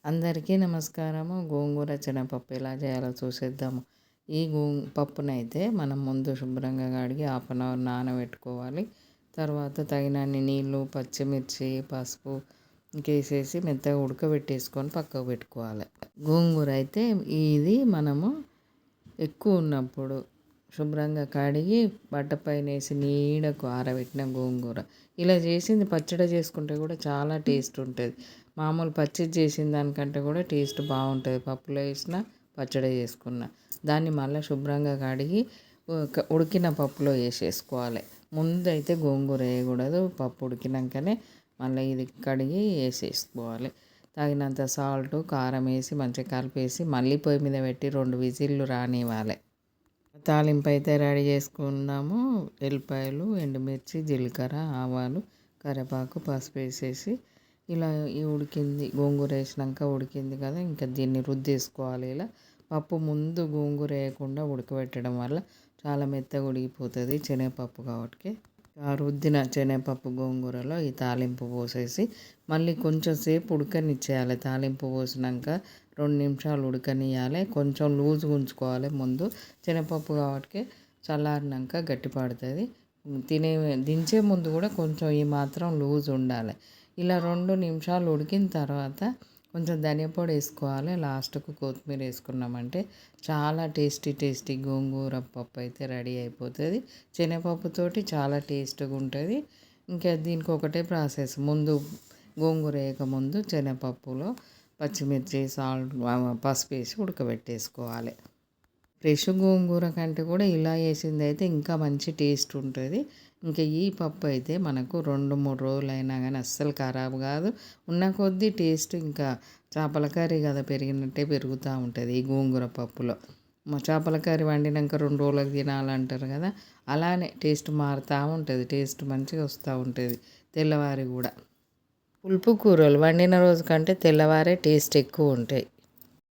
అందరికీ నమస్కారము. గోంగూర శనగపప్పు ఎలా చేయాలో చూసేద్దాము. ఈ పప్పునైతే మనం ముందు శుభ్రంగా కడిగి హాఫ్ అన్ అవర్ నానబెట్టుకోవాలి. తర్వాత తగినన్ని నీళ్ళు, పచ్చిమిర్చి, పసుపు ఇంకేసేసి మెత్తగా ఉడకబెట్టేసుకొని పక్కకు పెట్టుకోవాలి. గోంగూర అయితే ఇది మనము ఎక్కువ ఉన్నప్పుడు శుభ్రంగా కడిగి బట్టపైన వేసి నీడకు ఆరబెట్టిన గోంగూర. ఇలా చేసింది పచ్చడి చేసుకుంటే కూడా చాలా టేస్ట్ ఉంటుంది. మామూలు పచ్చిది చేసిన దానికంటే కూడా టేస్ట్ బాగుంటుంది. పప్పులో వేసిన పచ్చడి చేసుకున్న దాన్ని మళ్ళీ శుభ్రంగా కడిగి ఉడికిన పప్పులో వేసేసుకోవాలి. ముందు అయితే గోంగూర వేయకూడదు. పప్పు ఉడికినాకనే మళ్ళీ ఇది కడిగి వేసేసుకోవాలి. తగినంత సాల్ట్, కారం వేసి మంచిగా కలిపేసి మళ్ళీ పొయ్యి మీద పెట్టి 2 విజిల్లు రానివ్వాలి. తాలింపు అయితే రెడీ చేసుకుందాము. ఎల్లిపాయలు, ఎండుమిర్చి, జీలకర్ర, ఆవాలు, కరివేపాకు, పసుపు వేసేసి ఇలా ఉడికింది గోంగూర వేసినాక ఉడికింది కదా, ఇంకా దీన్ని రుద్దేసుకోవాలి. ఇలా పప్పు ముందు గోంగూర వేయకుండా ఉడకబెట్టడం వల్ల చాలా మెత్తగా ఉడికిపోతుంది శనగపప్పు కాబట్టి. ఆ రుద్దిన శనగపప్పు గోంగూరలో ఈ తాలింపు పోసేసి మళ్ళీ కొంచెం సేపు ఉడకనిచ్చేయాలి. తాలింపు పోసినాక 2 నిమిషాలు ఉడకనియాలి. కొంచెం లూజ్గా ఉంచుకోవాలి. ముందు శనగపప్పు కాబట్టి చల్లారినాక గట్టి పడుతుంది. దించే ముందు కూడా కొంచెం ఈ మాత్రం లూజ్ ఉండాలి. ఇలా 2 నిమిషాలు ఉడికిన తర్వాత కొంచెం ధనియా పొడి వేసుకోవాలి. లాస్ట్కు కొత్తిమీర వేసుకున్నామంటే చాలా టేస్టీ గోంగూర పప్పు అయితే రెడీ అయిపోతుంది. శనగపప్పుతోటి చాలా టేస్ట్గా ఉంటుంది. ఇంకా దీనికి ఒకటే ప్రాసెస్. ముందు గోంగూర వేయకముందు శనగపప్పులో పచ్చిమిర్చి, సాల్ట్, పసుపు వేసి ఉడకబెట్టేసుకోవాలి. ఫ్రెష్ గోంగూర కంటే కూడా ఇలా వేసింది అయితే ఇంకా మంచి టేస్ట్ ఉంటుంది. ఇంకా ఈ పప్పు అయితే మనకు 2-3 రోజులు అయినా కానీ అస్సలు ఖరాబ్ కాదు. ఉన్న కొద్దీ టేస్ట్ ఇంకా చేపల కర్రీ కదా పెరిగినట్టే పెరుగుతూ ఉంటుంది ఈ గోంగూర పప్పులో. చేపల కర్రీ వండినాక 2 రోజులకు తినాలంటారు కదా, అలానే టేస్ట్ మారుతూ ఉంటుంది. టేస్ట్ మంచిగా వస్తూ ఉంటుంది తెల్లవారి కూడా. పులుపు కూరలు వండిన రోజు కంటే తెల్లవారే టేస్ట్ ఎక్కువ ఉంటాయి.